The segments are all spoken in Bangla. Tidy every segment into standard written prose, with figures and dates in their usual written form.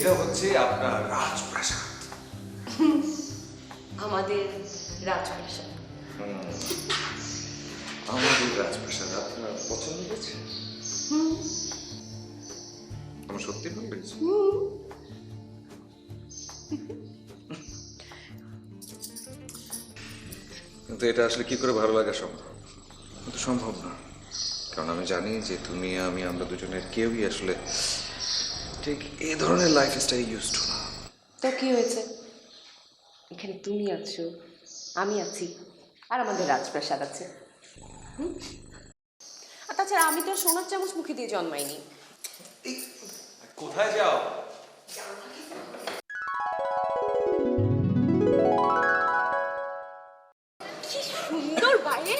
এটা হচ্ছে আপনার রাজপ্রাসাদ। আমাদের রাজপ্রাসাদ। আমাদের রাজপ্রাসাদ আপনার পছন্দ হয়েছে? আমার সত্যি ভালো লেগেছে। কিন্তু এটা আসলে কি করে ভালো লাগা সম্ভব? কিন্তু সম্ভব না, কারণ আমি জানি যে তুমি আমরা দুজনের কেউই আসলে ঠিক এই ধরনের লাইফস্টাইল ইউজ টু না। তো কি হয়েছে? এখানে তুমি আছো, আমি আছি, আর আমাদের রাজপ্রাসাদ আছে। আর তাছাড়া আমি তো সোনার চামচ মুখে দিয়ে জন্মাইনি। কোথায় যাও? কি সুন্দর বাইরে।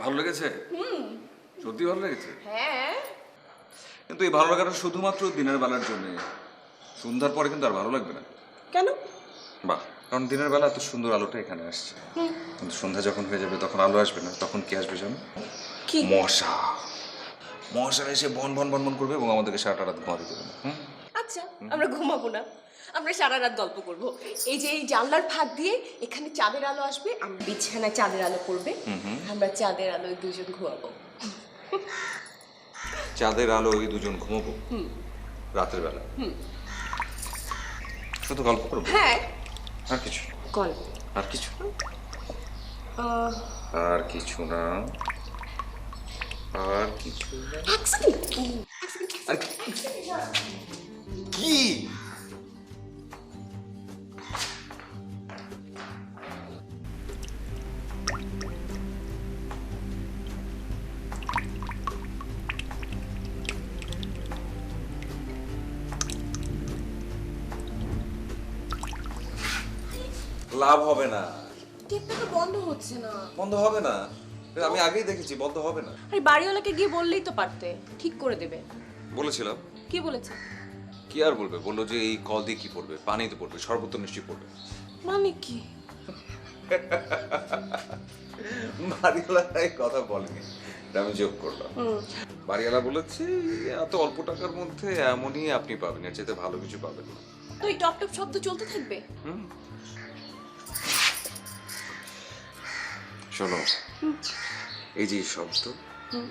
ভালো লেগেছে? সত্যি ভালো লেগেছে। হ্যাঁ, কিন্তু এই ভালো লাগাটা শুধুমাত্র দিনের বেলার জন্য, সন্ধ্যার পরে কিন্তু আর ভালো লাগবে না। কেন? বাহ, কারণ দিনের বেলা এত সুন্দর আলোটা এখানে আসছে, কিন্তু সন্ধ্যা যখন হয়ে যাবে তখন আলো আসবে না। তখন কি আসবে জানো? কি? মশা। মশা এসে বন বন বন বন করবে এবং আমাদেরকে সারাটা রাত ঘুমাতে দেবে না। আচ্ছা, আমরা ঘুমাবো না, আমরা সারা রাত গল্প করব। এই যে এই জানলার ফাঁক দিয়ে এখানে চাঁদের আলো আসবে, আমরা বিছানায় চাঁদের আলো পড়বে, আমরা চাঁদের আলোয় দুজন ঘুমাবো। চাঁদের আলো ওই দুজন ঘুমাবো রাতের বেলা, শুধু গল্প করবো? হ্যাঁ, আর কিছু? গল্প আর কিছু না? আর কিছু না, আর কিছু না। এক সেকেন্ড। আর কি? লাভ হবে না। টেপটা তো বন্ধ হচ্ছে না। বন্ধ হবে না, আমি আগেই দেখেছি বন্ধ হবে না। আরে বাড়িওয়ালাকে গিয়ে বললেই তো পারতে, ঠিক করে দেবে। বলেছিলাম। কি বলেছে? কি আর বলবে, বললো যে এই কল দিয়ে কি পড়বে, পানি তো পড়বে, শরবত তো নিশ্চয়ই পড়বে। মানে কি? বাড়িওয়ালা এই কথা বলেনি, এটা আমি যোগ করলাম। বাড়িওয়ালা বলেছে এত অল্প টাকার মধ্যে এমনই আপনি পাবেন, এর চাইতে ভালো কিছু পাবেন না। তো এই টপ টপ শব্দ চলতে থাকবে? শোনো, এই যে শব্দ,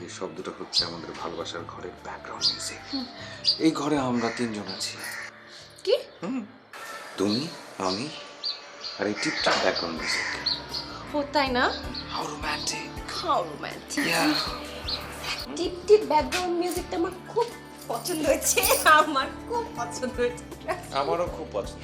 এই শব্দটা হচ্ছে আমাদের ভালোবাসার ঘরের ব্যাকগ্রাউন্ড মিউজিক। এই ঘরে আমরা তিনজন আছি। কি? তুমি, আমি, আর এই টিপটপ ব্যাকগ্রাউন্ড মিউজিক। ও তাই না? How romantic. How romantic. Yeah, tip tip background মিউজিকটা আমার খুব পছন্দ হয়েছে, আমার খুব পছন্দ হয়েছে। আমারও খুব পছন্দ।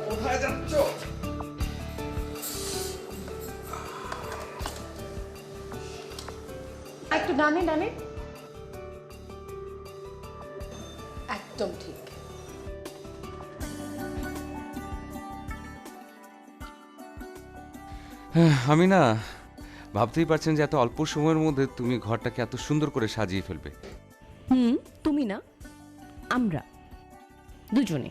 কোথায় যাচ্ছ? একটু ডানে ডানে। একদম ঠিক। আমি না ভাবতেই পারছেন যে এত অল্প সময়ের মধ্যে তুমি ঘরটাকে এত সুন্দর করে সাজিয়ে ফেলবে। তুমি না, আমরা দুজনে।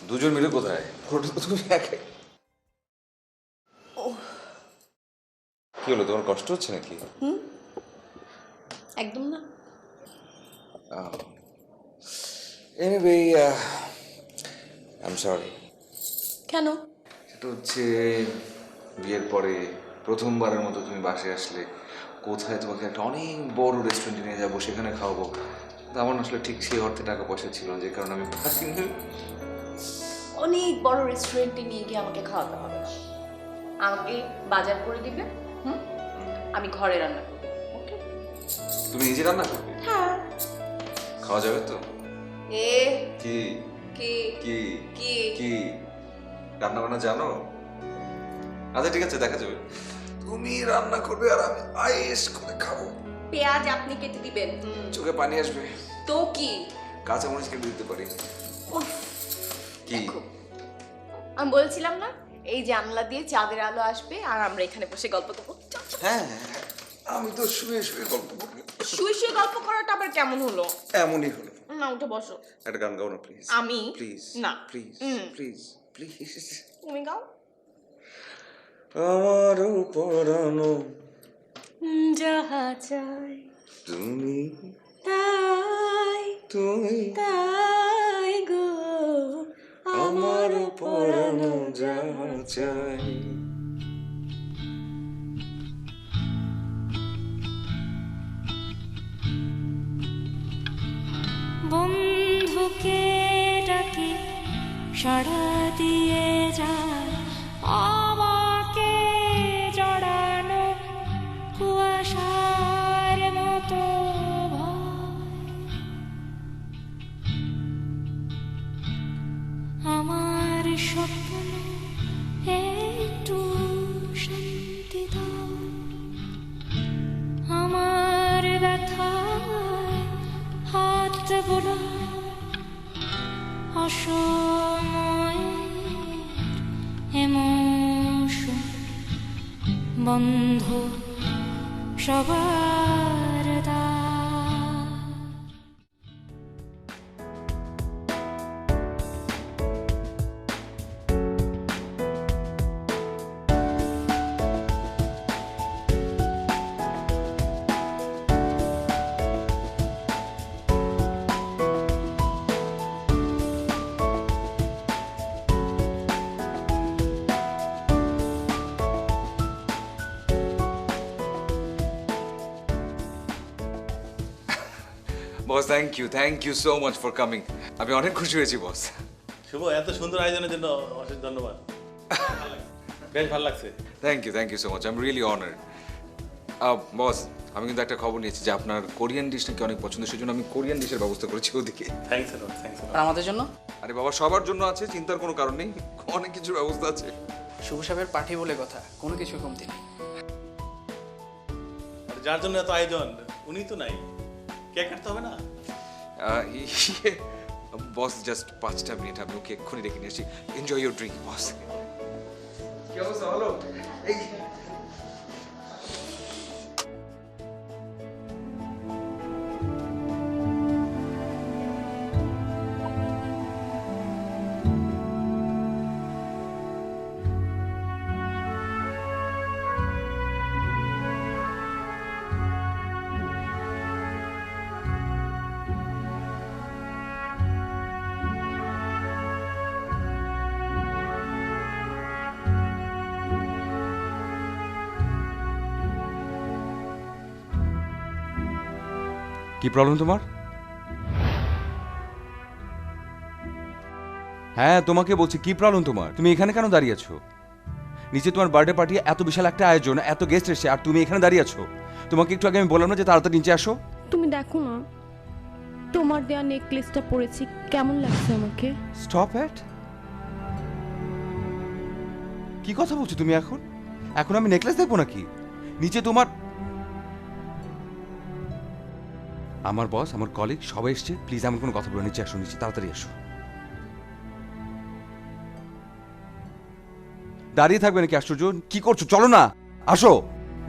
দুজন মিলে কোথায়? ফটো তো তুমি একাই। কি হলো, তোমার কষ্ট হচ্ছে নাকি? একদম না। Anyway, I am sorry. কেন? সেটা হচ্ছে বিয়ের পরে প্রথমবারের মতো তুমি বাসায় আসলে, কোথায় তোমাকে একটা অনেক বড় রেস্টুরেন্টে নিয়ে যাবো, সেখানে খাওয়াবো। কিন্তু আমার আসলে ঠিক সেই অর্থে টাকা পয়সা ছিল না, যে কারণে আমি পারিনি। অনেক বড় রেস্টুরেন্টে নিয়ে গিয়ে আমাকে খাওয়াতে হবে না, আমাকে বাজার করে দিবে, আমি ঘরে রান্না করবো। ওকে? তুমি নিজে রান্না করবে? হ্যাঁ। খাওয়া যাবে তো? এ কি কি কি কি? কি রান্না বান্না জানো? আচ্ছা ঠিক আছে, দেখা যাবে। তুমি রান্না করবে আর আমি আয়েশ করে খাবো। পেঁয়াজ আপনি কেটে দিবেন। চোখে পানি আসবে। তো কি? কাঁচামরিচ কেটে দিতে পারি। উফ, কি? দেখো, আমি বলছিলাম না এই জানলা দিয়ে চাঁদের আলো আসবে আর আমরা এখানে বসে গল্প করবো। চল, চল। হ্যাঁ, আমি তো শুয়ে শুয়ে গল্প করবো। শুয়ে শুয়ে গল্প করাটা আবার কেমন হলো? এমনই হলো। না, উঠে বসো। একটা গান গাও না প্লিজ। আমি? প্লিজ না। Please please please. তুমি গাও। আমারও পরানো যাহা চাই তুমি, তাই তুমি তাই গো আমারও পরানো যা চাই। বন্ধুকে ডাকি সাড়া দিয়ে যায় আমাকে জড়ানো কুয়াশার মতো ভয়। আমার স্বপ্ন একটু শান্তি দাও, আমার ব্যথায় হাত বোলা অসময় এমোশন বন্ধ সবার দ্বার। Boss thank you so much for coming. আমি অনেক খুশি হয়েছি বস। শুভ, এত সুন্দর আয়োজনের জন্য অশেষ ধন্যবাদ। বেশ ভালো লাগছে। Thank you so much, I am really honoured. Boss, আমি কিন্তু একটা খবর নিয়েছি যে আপনার কোরিয়ান ডিশ নাকি অনেক পছন্দ, সেই জন্য আমি কোরিয়ান ডিশের ব্যবস্থা করেছি ওদিকে। Thanks lot, thanks lot. আর আমাদের জন্য আরে বাবা, সবার জন্য আছে, চিন্তার কোনো কারণ নেই, অনেক কিছুর ব্যবস্থা আছে। শুভ সাহেবের পার্টি বলে কথা, কোনো কিছু কমতি নেই। আর যার জন্য এত আয়োজন উনি তো নাই, কেক কাটতে হবে না? বস জাস্ট 5টা মিনিট, আমি ওকে এক্ষুনি ডেকে নিয়ে আসি। এনজয় ইউর ড্রিঙ্ক বস। কি অবস্থা, ভালো? কি প্রবলেম তোমার? হ্যাঁ, তোমাকে বলছি কি প্রবলেম তোমার? তুমি এখানে কেন দাঁড়িয়ে আছো? নিচে তোমার বার্থডে পার্টি, এত বিশাল একটা আয়োজন, এত গেস্ট এসেছে, আর তুমি এখানে দাঁড়িয়ে আছো। তোমাকে একটু আগে আমি বললাম না যে তাড়াতাড়ি নিচে আসো? তুমি দেখো না, তোমার দেয়া নেকলেসটা পরেছি, কেমন লাগছে আমাকে? Stop it. কি কথা বলছো তুমি এখন? এখন আমি নেকলেস দেখবো নাকি? নিচে তোমার, আমার বস, আমার কলিগ সবাই এসছে, প্লিজ এমন কোনো কথা বলো, নিচে আসো, নিচে তাড়াতাড়ি আসো। দাঁড়িয়ে থাকবে নাকি? আশ্চর্য, কি করছো? চলো না, আসো,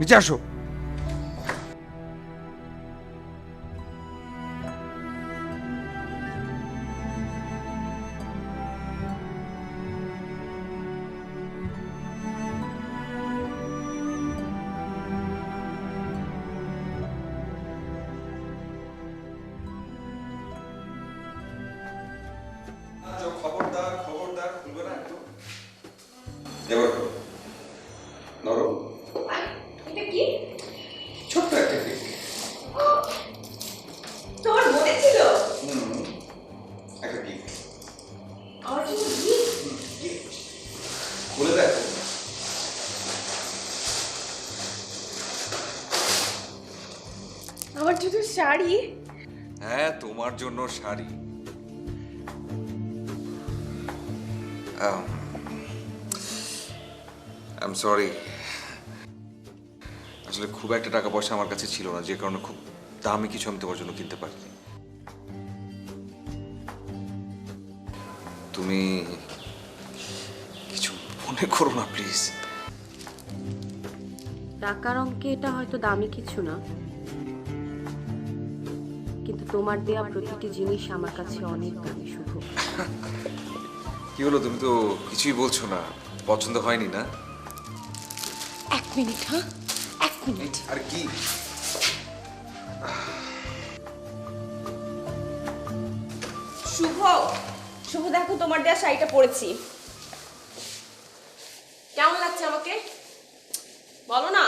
নিচে আসো। খবরদার খুলবে না একটু। এবার ধরো, এটা কি? ছোট্ট একটা কেক। তোমার মনে ছিল? একটা গিফট। আমার জন্য gift? খুলে দেখ। আমার জন্য শাড়ি? হ্যাঁ, তোমার জন্য শাড়ি। আই এম সরি, আসলে খুব একটা টাকা পয়সা আমার কাছে ছিল না, যে কারণে খুব দামি কিছু আমি তোমার জন্য কিনতে পারিনি। তুমি মনে করো না প্লিজ। টাকার অঙ্কে এটা হয়তো দামি কিছু না, কিন্তু তোমার দেয়া প্রতিটি জিনিস আমার কাছে অনেক দামি শুভ। কি হলো, তুমি তো কিছুই বলছো না? পছন্দ হয়নি না? 1 মিনিট, হ্যাঁ 1 মিনিট। আর কি? শুভ, শুভ দেখো তোমার দেয়া শাড়িটা পরেছি, কেমন লাগছে আমাকে বলো না?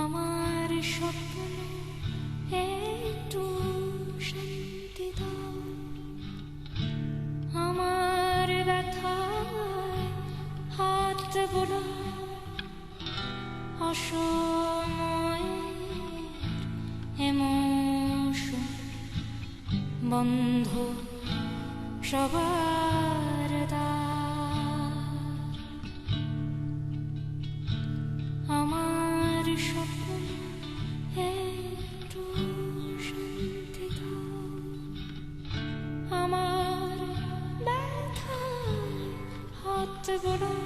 আমার স্বপ্ন একটু শান্তি দাও, আমার ব্যথায় হাত বোলাও, অসময়ের এমোশন বন্ধ সবার দ্বার। আমার স্বপ্ন একটু শান্তি দাও, আমার ব্যথায় হাত বোলাও,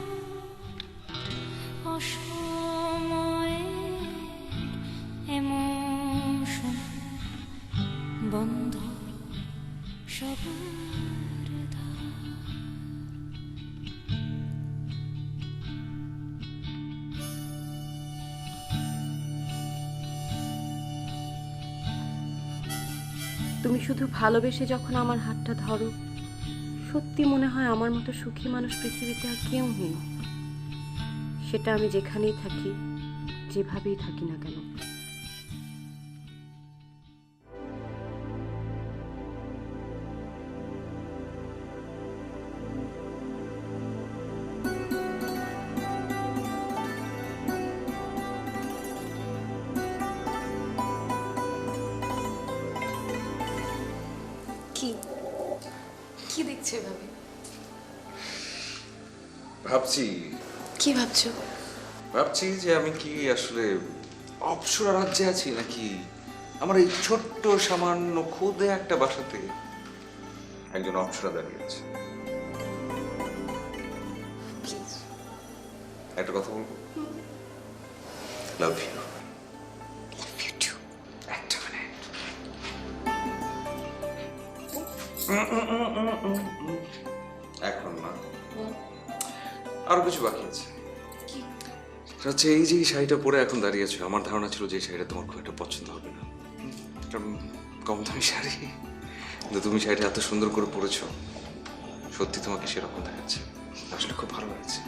অসময়ের এমোশন বন্ধ সবার দ্বার। তুমি শুধু ভালোবেসে যখন আমার হাতটা ধরো, সত্যি মনে হয় আমার মতো সুখী মানুষ পৃথিবীতে আর কেউ নেই। সেটা আমি যেখানেই থাকি, যেভাবেই থাকি না কেন। কি কি দেখছো এভাবে? ভাবছি কি ভাবছো? ভাবছি যে আমি কি আসলে অপ্সরা রাজ্যে আছি, নাকি আমার এই ছোট্ট সামান্য খুদে একটা বাসাতে একজন অপ্সরা দাঁড়িয়ে আছে। প্লিজ। একটা কথা বলবো? Love you. Love you too. একটা মিনিট। এখন না, আরো কিছু বাকি আছে। কি? সেটা হচ্ছে এই যে এই শাড়িটা পরে এখন দাঁড়িয়েছো, আমার ধারণা ছিল যে এই শাড়িটা তোমার খুব একটা পছন্দ হবে না। একটা কম দামি শাড়ি, কিন্তু তুমি শাড়িটা এত সুন্দর করে পরেছো, সত্যি তোমাকে সেরকম দেখাচ্ছে। আসলে খুব ভালো লাগছে।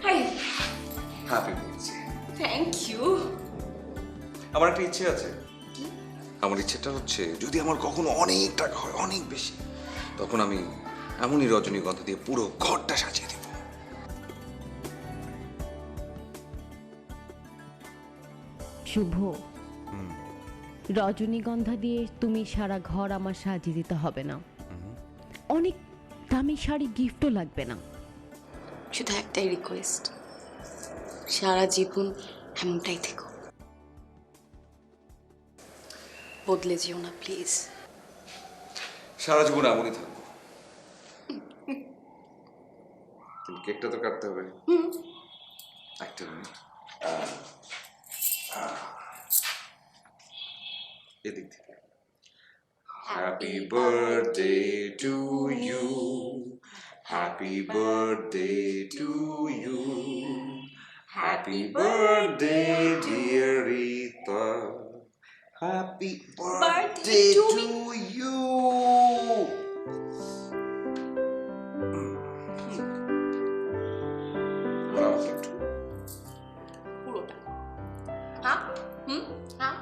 Hi, happy birthday. Thank you. আমার একটা ইচ্ছে আছে। আমার ইচ্ছেটা হচ্ছে, যদি আমার কখনো অনেক টাকা হয়, অনেক বেশি, তখন আমি এমনই রজনীগন্ধা দিয়ে পুরো ঘরটা সাজিয়ে দেব। শুভ, রজনীগন্ধা দিয়ে তুমি সারা ঘর আমার সাজিয়ে দিতে হবে না, অনেক দামি শাড়ি গিফটও লাগবে না। শুধু একটাই রিকোয়েস্ট, সারা জীবন এমনটাই থেকো, বদলে যেও না প্লিজ। সারা জীবন এমনই থাকবো, কিন্তু কেকটা তো কাটতে হবে। একটা মিনিট, এদিক থেকে। Happy birthday to you, happy birthday to you, happy birthday dear Rita, happy Birthday to me. You. পুরোটা হ্যাঁ হুম হ্যাঁ